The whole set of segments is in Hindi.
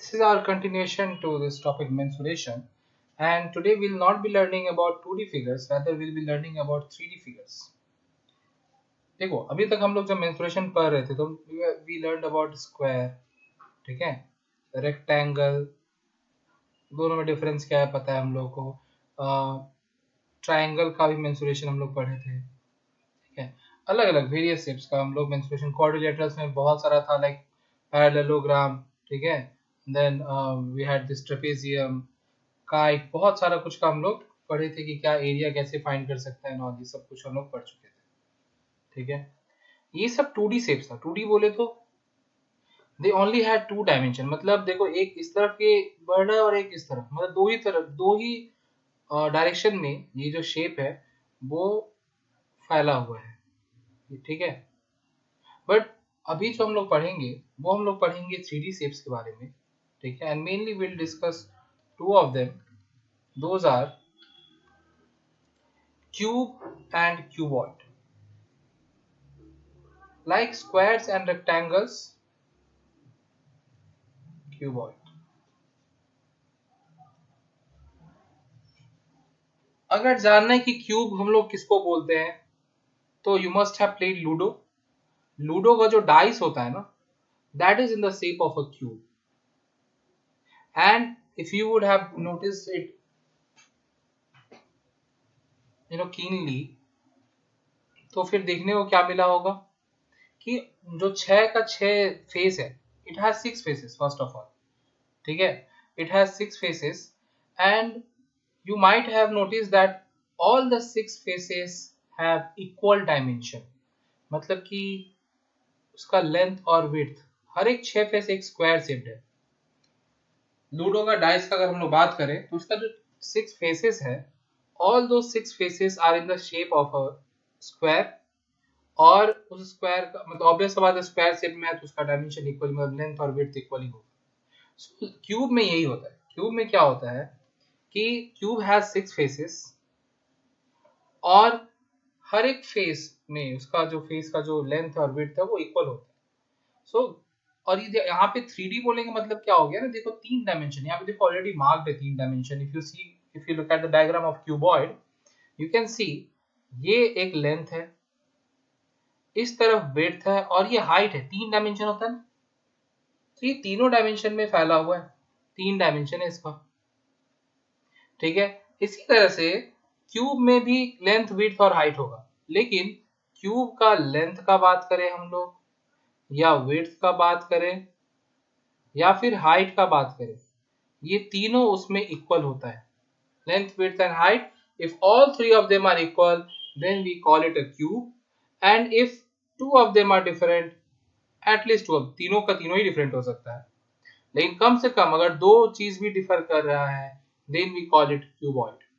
This is our continuation to this topic mensuration, and today we'll not be learning about 2D figures, rather we'll be learning about 3D figures. देखो अभी तक हम लोग जब mensuration पढ़ रहे थे तो we learned about square, ठीक है, rectangle, दोनों में डिफरेंस क्या है पता है हम लोग को, ट्रायंगल का भी mensuration हम लोग पढ़े थे, ठीक है, अलग अलग वेरियस शेप्स का हम लोग mensuration, quadrilaterals में बहुत सारा था लाइक पैरेललोग्राम, ठीक है, then we had this trapezium, kite, बहुत सारा कुछ का हम लोग पढ़े थे कि क्या एरिया कैसे फाइंड कर सकते हैं और ये सब कुछ हम लोग पढ़ चुके थे, ठीक है। ये सब 2D शेप्स था। 2D बोले तो दे ओनली हैड 2 डायमेंशन, मतलब देखो एक इस तरफ के बढ़ रहा है और एक इस तरफ, मतलब दो ही डायरेक्शन में ये जो शेप है वो फैला हुआ है, ठीक है। बट अभी जो हम लोग पढ़ेंगे वो हम लोग पढ़ेंगे 3D शेप्स के बारे में, ठीक है, and mainly will discuss two of them, those are cube and cuboid. Like squares and rectangles, cuboid. अगर जानना है कि क्यूब हम लोग किसको बोलते हैं तो you must have played ludo. Ludo का जो डाइस होता है ना, that is in the shape of a cube, and if you would have noticed it keenly, तो फिर देखने को क्या मिला होगा कि जो 6 का 6 फेस है, it has 6 faces first of all, ठीक है, it has 6 faces, and you might have noticed that all the 6 faces have equal dimension, मतलब कि उसका लेंथ और विड्थ, हर एक 6 फेस एक स्क्वायर शेप्ड है। लूडो का डाइस का अगर हम लोग बात करें तो उसका जो 6 फेसेस है, all those 6 faces are in the shape of a square, और उस स्क्वायर का मतलब ऑब्वियस बात है स्क्वायर शेप में है तो उसका डायमेंशन इक्वल, मतलब लेंथ और विड्थ इक्वल ही होगा। क्यूब में यही होता है। क्यूब में क्या होता है कि क्यूब हैज 6 फेसेस और हर एक फेस में उसका जो फेस का जो लेंथ और विड्थ है वो इक्वल होता है। सो और ये यहाँ पे 3D बोलेंगे मतलब क्या हो गया ना, देखो 3 डायमेंशन यहाँ पे देखो ऑलरेडी मार्क्ड है 3 dimension. If you look at the diagram of cuboid you can see ये एक लेंथ है, इस तरफ विड्थ है और ये हाइट है। 3 डायमेंशन होता है ना, तो ये तीनों डायमेंशन में फैला हुआ है, 3 डायमेंशन है इसका, ठीक है। इसी तरह से क्यूब में भी लेंथ विड्थ और हाइट होगा, लेकिन क्यूब का लेंथ का बात करें हम लोग या विड्थ का बात करें या फिर हाइट का बात करें, ये तीनों उसमें इक्वल होता है, length width and height. If all 3 of them are equal then we call it a cube, and if 2 of them are different, at least 2 of तीनों का तीनों ही डिफरेंट हो सकता है, लेकिन कम से कम अगर दो चीज भी डिफर कर रहा है then we call it cuboid।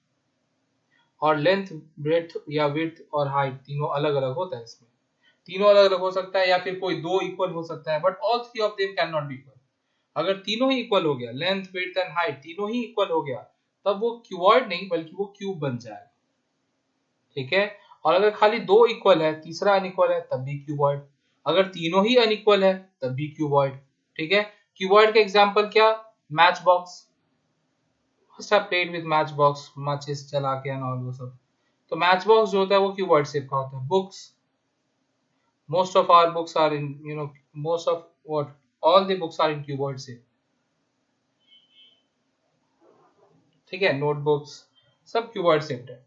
और लेंथ ब्रेथ या विड्थ और हाइट तीनों अलग अलग होता है, इसमें तीनों अलग अलग हो सकता है या फिर कोई दो इक्वल हो सकता है, but all 3 of them can not be equal. अगर तीनों ही इक्वल हो गया, लेंथ विड्थ एंड हाइट तीनों ही इक्वल हो गया, तब वो क्यूबॉइड नहीं बल्कि वो क्यूब बन जाएगा, ठीक है। और अगर खाली दो इक्वल है तीसरा अनइक्वल है तब भी क्यूबॉइड, अगर तीनों ही अनइक्वल है तब भी क्यूबॉइड, ठीक है। क्यूबॉइड का एग्जांपल क्या, match box, must have played with matchbox, matches चला के and all वो सब, तो मैच बॉक्स जो होता है वो क्यूबॉइड शेप का होता है। Books, most of our books are in most of what all the books are in cuboid shape, ठीक है, नोटबुक्स सब क्यूबॉइड शेप्ड है।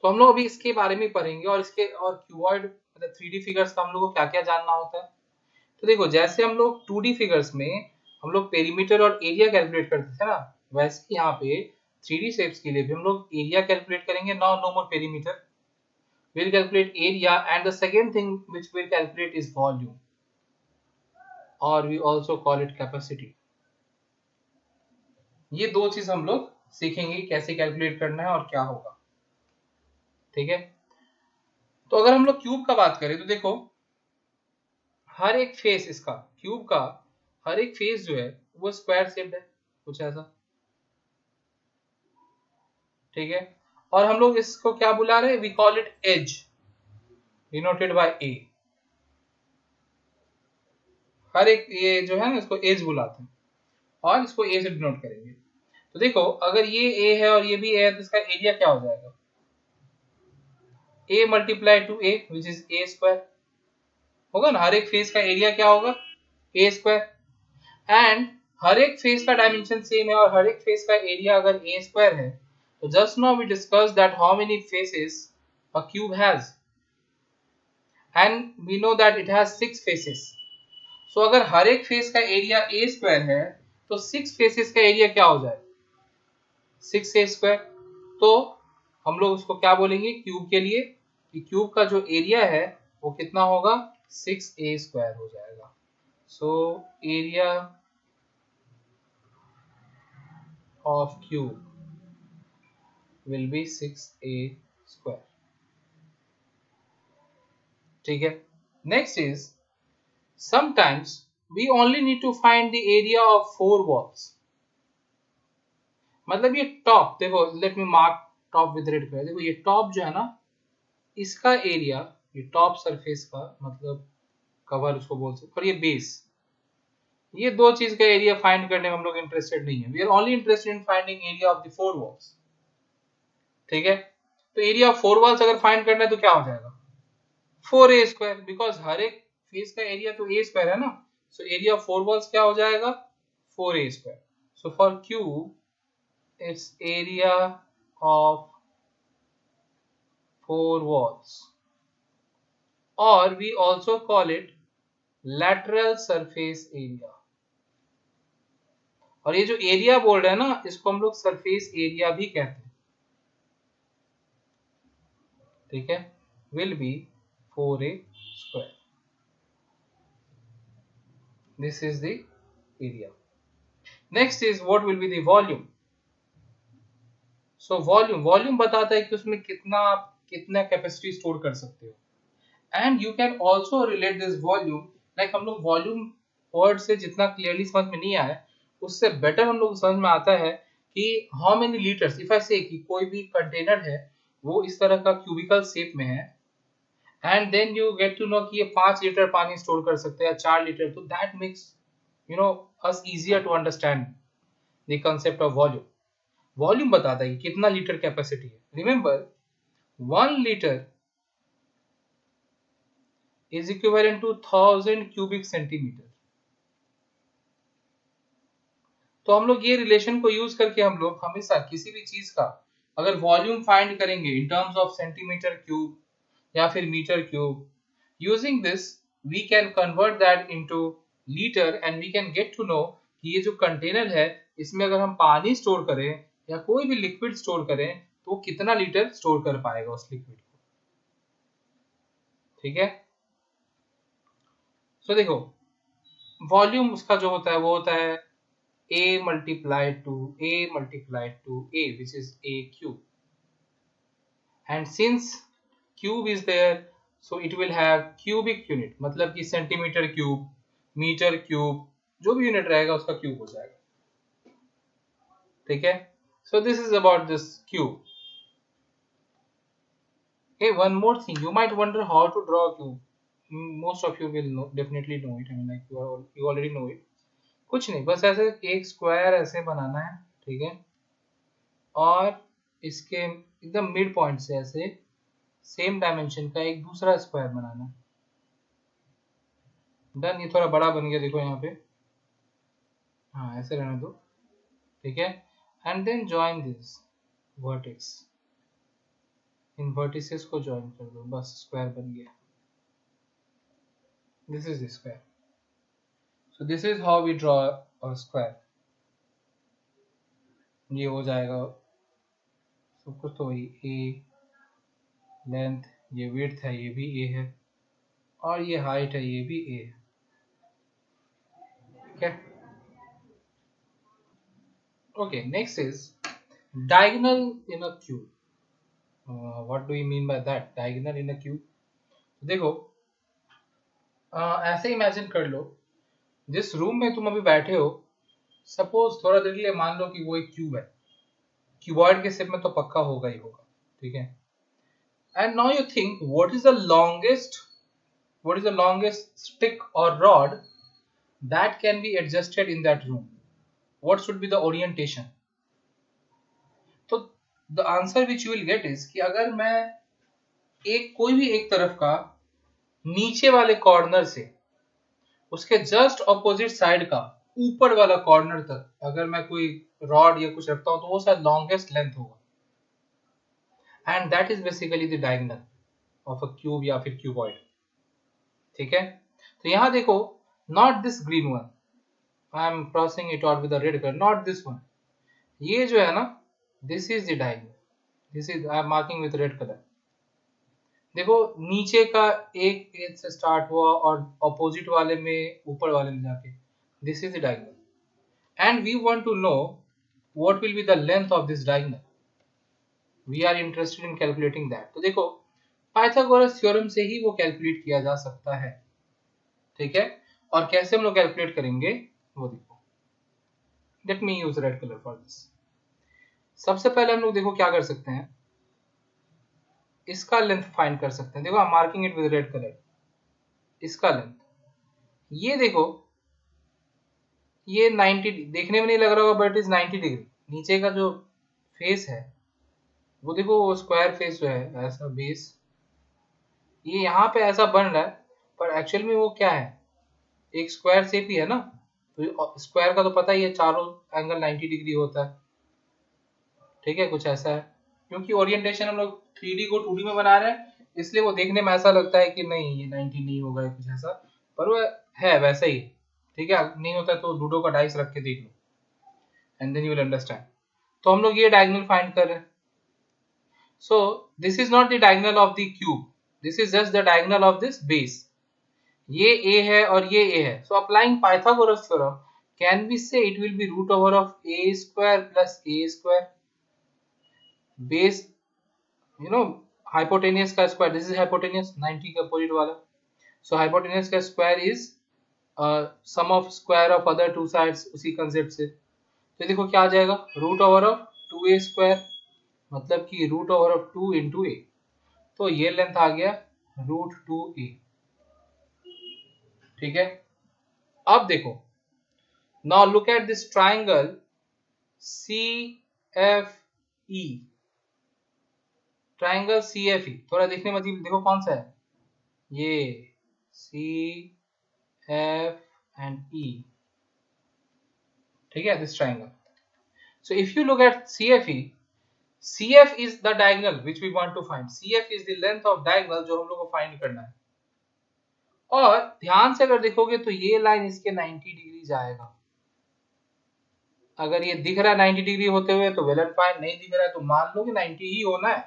तो हम लोग अभी इसके बारे में पढ़ेंगे और इसके और क्यूबॉइड मतलब 3D फिगर्स का हम लोग को क्या क्या जानना होता है। तो देखो जैसे हम लोग 2D फिगर्स में हम लोग पेरीमीटर और एरिया कैलकुलेट करते थे ना, वैसे यहाँ पे 3D शेप्स के लिए भी हम लोग एरिया कैलकुलेट करेंगे। Now no more perimeter, we'll calculate area, and the second thing which we'll calculate is volume, or we also call it capacity। ये दो चीज हम लोग सीखेंगे कैसे कैलकुलेट करना है और क्या होगा, ठीक है। तो अगर हम लोग क्यूब का बात करें तो देखो हर एक फेस इसका क्यूब का हर एक फेस जो है वो स्क्वायर शेप्ड है, कुछ ऐसा, ठीक है। और हम लोग इसको क्या बुला रहे हैं, we call it as, denoted by a. हर एक ये जो है ना इसको एज बुलाते हैं और इसको ए से डिनोट करेंगे। तो देखो अगर ये ए है और ये भी ए है तो इसका एरिया क्या हो जाएगा, a multiply to a which is a square होगा ना। हर एक फेस का एरिया क्या होगा, ए स्क्वायर। एंड हर एक फेस का डायमेंशन सेम है और हर एक फेस का एरिया अगर ए स्क्वायर है तो just now we discuss that how many faces a cube has and we know that it has 6 faces. So अगर हर एक फेस का एरिया ए स्क्वायर है तो 6 फेसेस का एरिया क्या हो जाएगा, 6 ए स्क्वायर। तो हम लोग उसको क्या बोलेंगे क्यूब के लिए कि क्यूब का जो एरिया है वो कितना होगा, 6 ए स्क्वायर हो जाएगा। So area of cube will be 6 A square. ठीक है। Next is sometimes we only need to find the area of 4 walls। मतलब ये टॉप देखो, let me mark top with red colour. देखो ये टॉप जो है ना इसका एरिया, ये टॉप सरफेस का मतलब कवर उसको बोल सकते, और ये बेस, ये दो चीज का एरिया फाइंड करने में हम लोग इंटरेस्टेड नहीं है। We are only interested in finding area of the 4 walls. ठीक है। तो एरिया ऑफ 4 वॉल्स अगर फाइंड करना है तो क्या हो जाएगा, 4 ए स्क्वायर, बिकॉज हर एक फेस का एरिया तो ए स्क्वायर है ना। सो एरिया ऑफ 4 वॉल्स क्या हो जाएगा, 4 a square. So for cube its area of 4 walls, or we also call it lateral surface area। और ये जो एरिया बोल रहे हैं ना इसको हम लोग सरफेस एरिया भी कहते हैं। ठीक है, will be 4a square। This is the area। Next is what will be the volume। So volume बताता है कि उसमें कितना कैपेसिटी स्टोर कर सकते हो। And you can also relate this volume, like हम लोग वॉल्यूम वर्ड से जितना क्लियरली समझ में नहीं आया उससे बेटर हम लोग समझ में आता है कि how many litres, if I से कि कोई भी कंटेनर है वो इस तरह का क्यूबिकल शेप में है and then you get to know कि ये 5 लीटर पानी स्टोर कर सकते हैं या 4 लीटर, तो that makes you know us easier to understand the concept of volume. Volume बताता है कि कितना लीटर कैपेसिटी है। Remember 1 litre is equivalent to 1000 cubic centimeter। तो हम लोग ये रिलेशन को यूज करके हम लोग हमेशा किसी भी चीज का अगर वॉल्यूम फाइंड करेंगे in terms of centimetre cube या फिर metre cube, using this we can convert that into litre and we can get to know कि ये जो कंटेनर है इसमें अगर हम पानी स्टोर करें या कोई भी लिक्विड स्टोर करें तो वो कितना लीटर स्टोर कर पाएगा उस लिक्विड को। ठीक है। सो देखो वॉल्यूम उसका जो होता है वो होता है a multiplied to a which is a cube, and since cube is there so it will have cubic unit, मतलब कि सेंटीमीटर क्यूब, मीटर क्यूब, जो भी यूनिट रहेगा उसका क्यूब हो जाएगा। ठीक है। so this is about this cube। okay, one more thing, you might wonder how to draw a cube। most of you will know, definitely know it, I mean like you already know it। कुछ नहीं, बस ऐसे एक स्क्वायर ऐसे बनाना है। ठीक है। और इसके एकदम मिड पॉइंट से ऐसे सेम डायमेंशन का एक दूसरा स्क्वायर बनाना है। डन। ये थोड़ा बड़ा बन गया देखो यहाँ पे, हाँ ऐसे रहने दो। ठीक है। And then join this vertex, इन वर्टिसेस को जॉइन कर दो, बस स्क्वायर बन गया। This is the square. So this is how we draw a square। ये हो जाएगा सब कुछ तो वही, a लेंथ, ये विड्थ है ये भी a है, और ये हाइट है ये भी a है। ठीक है। Okay, next is diagonal in a cube। What do you mean by that, diagonal in a cube? देखो ऐसे इमेजिन कर लो जिस रूम में तुम अभी बैठे हो, सपोज थोड़ा देर के लिए मान लो कि वो एक क्यूब है, क्यूबॉइड के शेप में तो पक्का होगा ही होगा। ठीक है। And now you think what is the longest stick or rod that can be adjusted in that room. What should be the orientation? तो the answer which you will get is कि अगर मैं कोई भी एक तरफ का नीचे वाले कॉर्नर से उसके जस्ट ऑपोजिट साइड का ऊपर वाला कॉर्नर तक अगर मैं कोई रॉड या कुछ रखता हूं तो वो शायद लॉन्गेस्ट लेंथ होगा, and that is basically the diagonal of a cube या फिर क्यूबॉइड। ठीक है, तो यहां देखो, not this green one, I am crossing it out with the red colour, not this one, ये जो है ना, this is the diagonal, this is I am marking with red colour. देखो नीचे का एक एज से स्टार्ट हुआ और अपोजिट वाले में ऊपर वाले में जाके, this is the diagonal and we want to know what will be the length of this diagonal, we are interested in calculating that. तो देखो पाइथागोरस थ्योरम से ही वो कैलकुलेट किया जा सकता है। ठीक है, और कैसे हम लोग कैलकुलेट करेंगे वो देखो, let me use red colour for this. सबसे पहले हम लोग देखो क्या कर सकते हैं, इसका लेंथ फाइंड कर सकते हैं। देखो I am marking it with red colour, इसका लेंथ, ये देखो ये 90, देखने में नहीं लग रहा होगा बट इज 90 डिग्री। नीचे का जो फेस है वो देखो, वो स्क्वायर फेस जो है ऐसा बेस, ये यहाँ पे ऐसा बन रहा है पर एक्चुअल में वो क्या है, एक स्क्वायर शेप ही है ना। तो स्क्वायर का तो पता ही है, चारों एंगल 90 डिग्री होता है। ठीक है, कुछ ऐसा है, क्योंकि ओरिएंटेशन हम लोग 3D को 2D में बना रहे हैं इसलिए वो देखने में ऐसा लगता है कि नहीं ये 90 नहीं होगा या कुछ ऐसा, पर वो है वैसा ही। ठीक है, नहीं होता है तो लूडो का डाइस रख के देख लो and then you will understand. तो हम लोग ये डायगोनल फाइंड कर रहे हैं। So this is not the diagonal of the cube, this is just the diagonal of this base. ये a है और ये a है, so applying Pythagoras theorem can we say it will be root over of a square plus a square, base you know hypotenuse का स्क्वायर, दिस इज हाइपोटेनियस 90 का अपोजिट वाला, सो हाइपोटेनियस का square is sum of square of other two sides, उसी कंसेप्ट से। तो देखो क्या आ जाएगा, root over of 2a square, मतलब कि root over of 2 into a, तो ये लेंथ आ गया रूट 2a। ठीक है, अब देखो, now look at this triangle CFE, triangle CFE थोड़ा देखने में अजीब, देखो कौन सा है ये, C F and E। ठीक है, this triangle, so if you look at CFE, CF is the diagonal which we want to find, CF is the length of diagonal जो हम लोग को फाइंड करना है। और ध्यान से अगर देखोगे तो ये लाइन इसके 90 डिग्री जाएगा, अगर ये दिख रहा है 90 डिग्री होते हुए तो वेल एंड फाइन, नहीं दिख रहा है तो मान लो कि 90 ही होना है,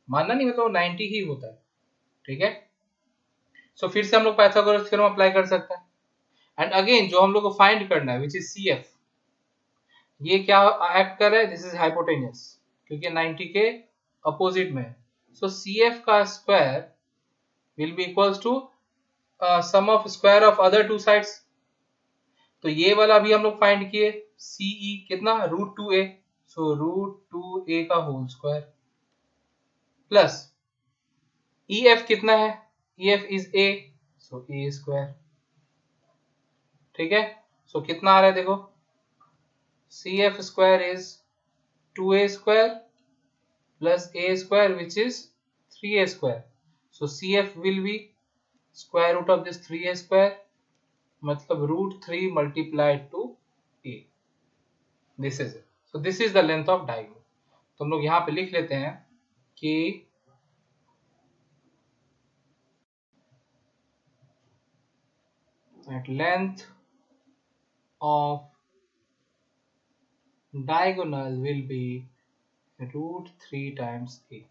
मानना नहीं मतलब 90 ही होता है। ठीक है, सो फिर से हम लोग पाइथागोरस थ्योरम अप्लाई कर सकते हैं, एंड अगेन जो हम लोग को फाइंड करना है विच इज CF, ये क्या एक्ट कर रहा है, दिस इज हाइपोटेनियस क्योंकि 90 के अपोजिट में, सो CF का square will be equals to sum of square of other two sides. तो ये वाला भी हम लोग फाइंड किए, CE कितना, root 2a, so root 2a का होल स्क्वायर प्लस EF कितना है, EF is a, so a square. ठीक है, सो कितना आ रहा है देखो, CF square is 2a square plus a square which is 3a square, so CF will be square root of this 3a square, मतलब root 3 multiplied to a, this is it. So this is the length of diagonal. तो हम लोग यहाँ पे लिख लेते हैं कि at length of diagonal will be root 3 times a।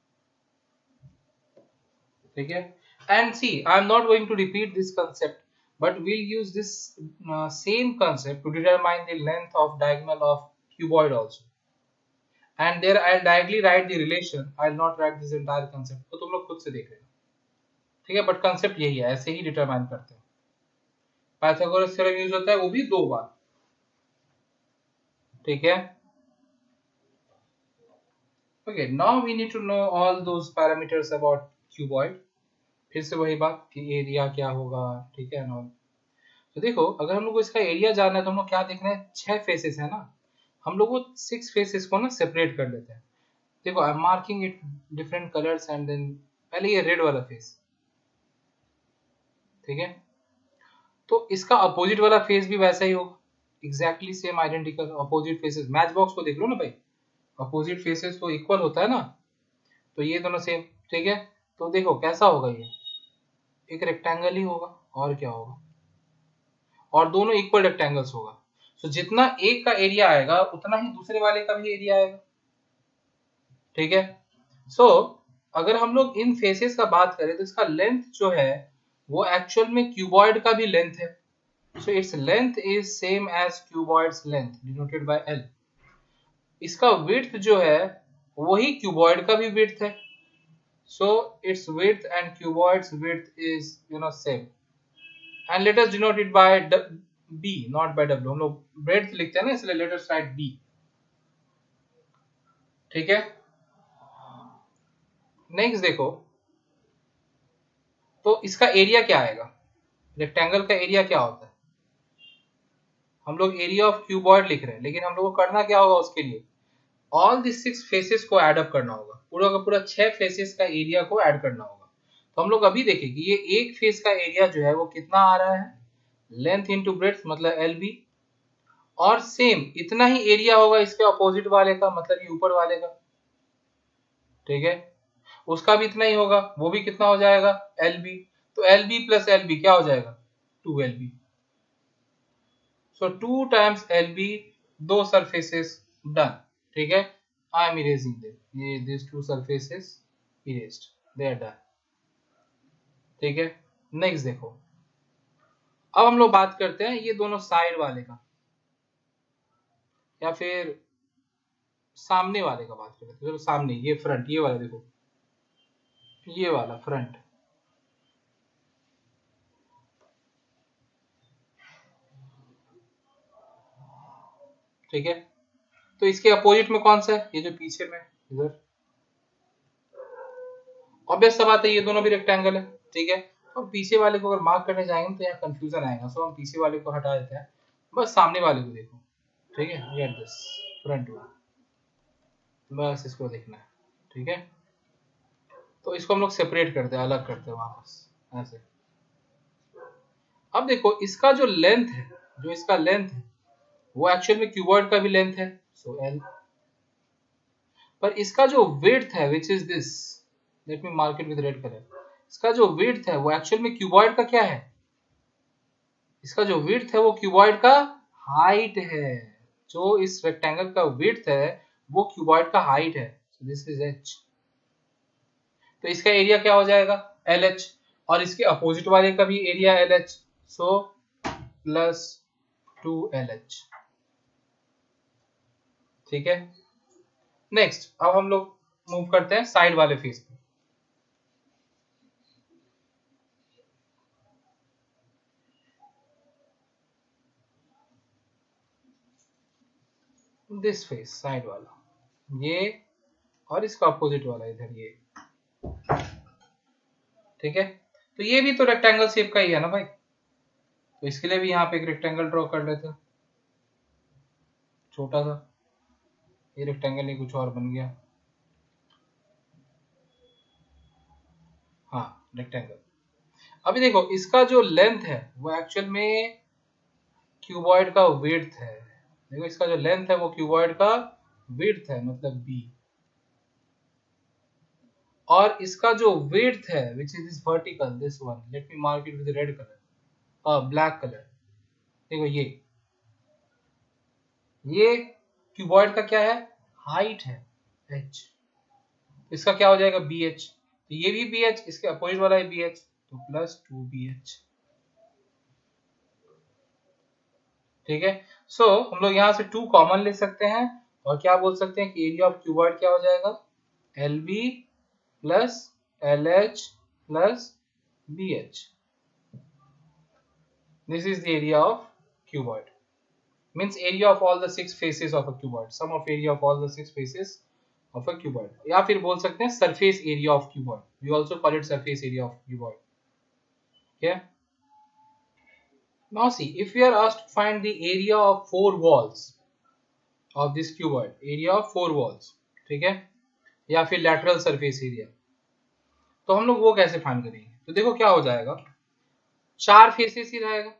ठीक है, and see I am not going to repeat this concept but we'll use this same concept to determine the length of diagonal of cuboid also, and there I'll directly write the relation, I'll not write this entire concept, तो तुम लोग खुद से देख लेना। ठीक है, बट कंसेप्ट यही है, ऐसे ही डिटरमाइन करते हैं। पाइथागोरस थ्योरम यूज होता है वो भी 2 बार। ठीक है, okay now we need to know all those parameters about cuboid, फिर से वही बात कि एरिया क्या होगा, ठीक है ना। तो देखो अगर हम लोग को इसका एरिया जानना है तो हम लोग क्या देखना है, 6 फेसेस है ना, हम लोग वो 6 फेसेस को ना सेपरेट कर लेते हैं। देखो I am marking it different colours and then पहले ये रेड वाला फेस, ठीक है, तो इसका अपोजिट वाला फेस भी वैसा ही होगा, exactly same identical opposite faces. Match box को देख लो ना भाई, अपोजिट फेसेस तो इक्वल होता है ना, तो ये दोनों सेम, ठीक है। तो देखो कैसा होगा, ये एक रेक्टेंगल ही होगा और क्या होगा, और दोनों इक्वल रेक्टेंगल्स होगा। तो जितना एक का एरिया आएगा उतना ही दूसरे वाले का भी एरिया आएगा, ठीक है। सो अगर हम लोग इन फेसेस का बात करें तो इसका लेंथ जो है वो एक्चुअल में क्यूबॉइड का भी लेंथ है। So its length is same as cuboid's length denoted by L. इसका विड्थ जो है वही क्यूबॉइड का भी विड्थ है। So its width and cuboid's width is same, and let us denote it by B not by W. हम लोग ब्रेड्थ लिखते हैं ना, इसलिए लेट अस राइट बी, ठीक है। नेक्स्ट देखो, तो इसका एरिया क्या आएगा, रेक्टेंगल का एरिया क्या होता है, हम लोग एरिया ऑफ क्यूबॉइड लिख रहे हैं, लेकिन हम लोग को करना क्या होगा उसके लिए, ऑल दी 6 फेसेस को ऐड अप करना होगा, पूरा का पूरा 6 फेसेस का एरिया को ऐड करना होगा। तो हम लोग अभी देखें कि ये एक फेस का एरिया जो है वो कितना आ रहा है, लेंथ इंटू ब्रेड्थ मतलब एल बी, और सेम इतना ही एरिया होगा इसके अपोजिट वाले का, मतलब ये ऊपर वाले का, ठीक है, उसका भी इतना ही होगा, वो भी कितना हो जाएगा एल बी। तो L B plus L B क्या हो जाएगा, 2LB। So 2 times L B, दो सरफेसेस डन, ठीक है। आई एम इरेजिंग देम, ये this 2 surfaces erased, they are done, ठीक है। नेक्स्ट देखो, अब हम लोग बात करते हैं ये दोनों साइड वाले का, या फिर सामने वाले का बात करते हैं। चलो सामने, ये फ्रंट, ये वाला देखो, ये वाला फ्रंट, ठीक है। तो इसके अपोजिट में कौन सा है, ये जो पीछे में इधर, ऑब्वियस सा बात है ये दोनों भी रेक्टेंगल है, ठीक है। तो पीछे वाले को अगर मार्क करने जाएंगे तो यहाँ कंफ्यूजन आएगा, सो हम पीछे वाले को हटा देते हैं, बस सामने वाले को देखो, ठीक है, गेट दिस फ्रंट वन, बस इसको देखना है, ठीक है। तो इसको हम लोग सेपरेट करते हैं, अलग करते हैं वापस ऐसे। अब देखो इसका जो लेंथ है, जो इसका लेंथ है वो एक्चुअल में क्यूबॉइड का भी लेंथ है, सो एल। पर इसका जो विड्थ है which is this, let me mark it with red colour, इसका जो विड्थ है वो एक्चुअल में क्यूबॉइड का क्या है, इसका जो विड्थ है वो क्यूबॉइड का हाइट है। जो इस रेक्टेंगल का विड्थ है वो क्यूबॉइड का हाइट है, सो दिस इज एच। तो इसका एरिया क्या हो जाएगा एल एच, और इसके अपोजिट वाले का भी area L H, so plus 2LH, ठीक है। नेक्स्ट अब हम लोग मूव करते हैं साइड वाले फेस पे। दिस फेस साइड वाला, ये, और इसका अपोजिट वाला इधर ये, ठीक है। तो ये भी तो रेक्टेंगल शेप का ही है ना भाई, तो इसके लिए भी यहाँ पे एक रेक्टेंगल ड्रॉ कर लेते हैं छोटा सा, ये रेक्टेंगल नहीं कुछ और बन गया, हाँ रेक्टेंगल। अभी देखो इसका जो लेंथ है वो एक्चुअल में क्यूबॉइड का विड्थ है, देखो इसका जो लेंथ है वो क्यूबॉइड का विड्थ है मतलब बी, और इसका जो विड्थ है which is this vertical, this one, let me mark it with red colour, black colour, देखो ये क्यूबॉइड का क्या है, हाइट है h, इसका क्या हो जाएगा BH, तो ये भी BH, इसके अपोजिट वाला है BH, तो प्लस 2BH, ठीक है। सो हम लोग यहाँ से 2 कॉमन ले सकते हैं, और क्या बोल सकते हैं कि एरिया ऑफ क्यूबॉइड क्या हो जाएगा, LB plus LH plus BH, this is the area of cuboid, means area of all the 6 faces of a cuboid, sum of area of all the 6 faces of a cuboid, या फिर बोल सकते हैं surface area of cuboid, we also call it surface area of cuboid, okay। Now see, if we are asked to find the area of 4 walls of this cuboid, area of 4 walls, ठीक है, या फिर lateral surface area, तो हम लोग वो कैसे फाइंड करेंगे? तो देखो क्या हो जाएगा, 4 फेसेस ही रहेगा,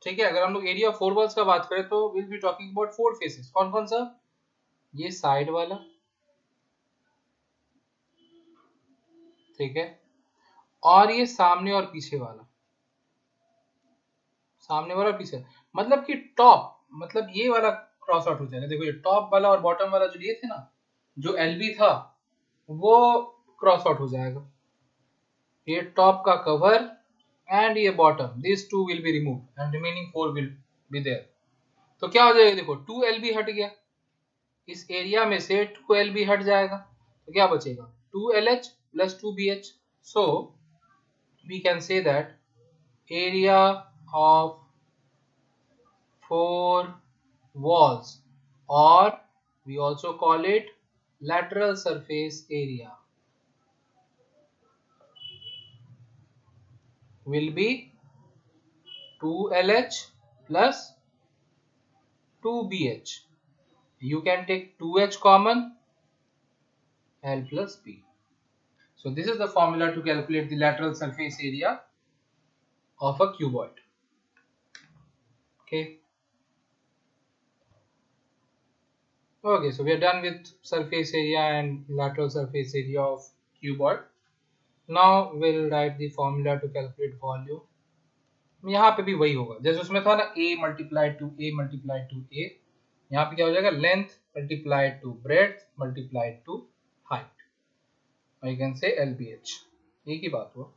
ठीक है। अगर हम लोग एरिया ऑफ 4 walls का बात करें तो will be talking about 4 faces. कौन कौन सा? ये साइड वाला, ठीक है, और ये सामने और पीछे वाला, सामने वाला पीछे, मतलब कि टॉप, मतलब ये वाला क्रॉस आउट हो जाएगा। देखो ये टॉप वाला और बॉटम वाला जो लिए थे ना, जो एलबी था वो क्रॉस आउट हो जाएगा। ये टॉप का कवर एंड ये bottom, this two will be remove and remaining 4 will be there. तो क्या हो जाएगा, देखो 2 एलबी हट गया, इस एरिया में से 2 एलबी हट जाएगा, तो क्या बचेगा, 2 LH plus 2 BH। So we can say that area of 4 walls, or we also call it lateral surface area, will be 2LH plus 2BH. You can take 2H common, L plus B. So this is the formula to calculate the lateral surface area of a cuboid. Okay. Okay, so we are done with surface area and lateral surface area of cuboid. Now we'll write the formula to calculate volume. यहाँ पे भी वही होगा जैसे उसमें था ना, a multiplied to a multiplied to a, यहाँ पे क्या हो जाएगा, length multiplied to breadth multiplied to height, I can say LBH, एक ही बात हुआ,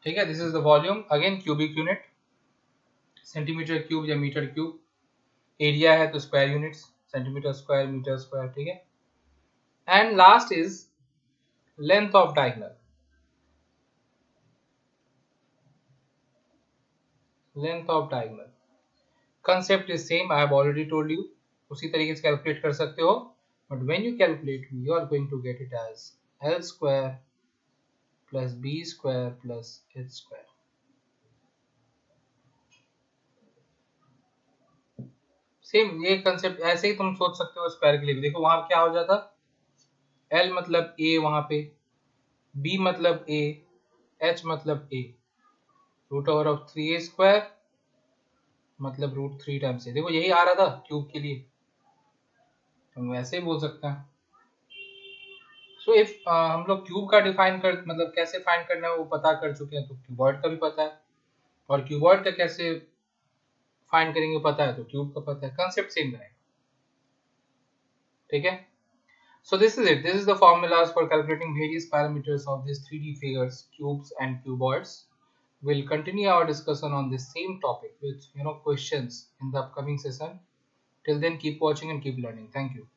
ठीक है। This is the volume, again cubic unit, centimetre cube या मीटर क्यूब, एरिया है तो square units, centimetre square, metre square, ठीक है। And last is length of diagonal, length of diagonal concept is same, I have already told you, उसी तरीके से कैलकुलेट कर सकते हो, but when you calculate you are going to get it as L square plus B square plus H square. Same ये कंसेप्ट ऐसे ही तुम सोच सकते हो स्क्वायर के लिए भी। देखो वहां क्या हो जाता, L मतलब A वहां पे, B मतलब A, H मतलब A, root over of 3A square मतलब रूट 3 टाइम्स A। देखो यही आ रहा था क्यूब के लिए, हम वैसे ही बोल सकते हैं। सो इफ हम लोग क्यूब का डिफाइन कर, मतलब कैसे फाइंड करना है वो पता कर चुके हैं, तो क्यूबॉइड का भी पता है, और क्यूबॉइड का कैसे फाइंड करेंगे पता है, तो क्यूब का पता है, कंसेप्ट सेम रहेगा, ठीक है। So this is it. This is the formulas for calculating various parameters of these 3D figures, cubes and cuboids. We'll continue our discussion on this same topic with questions in the upcoming session. Till then, keep watching and keep learning. Thank you.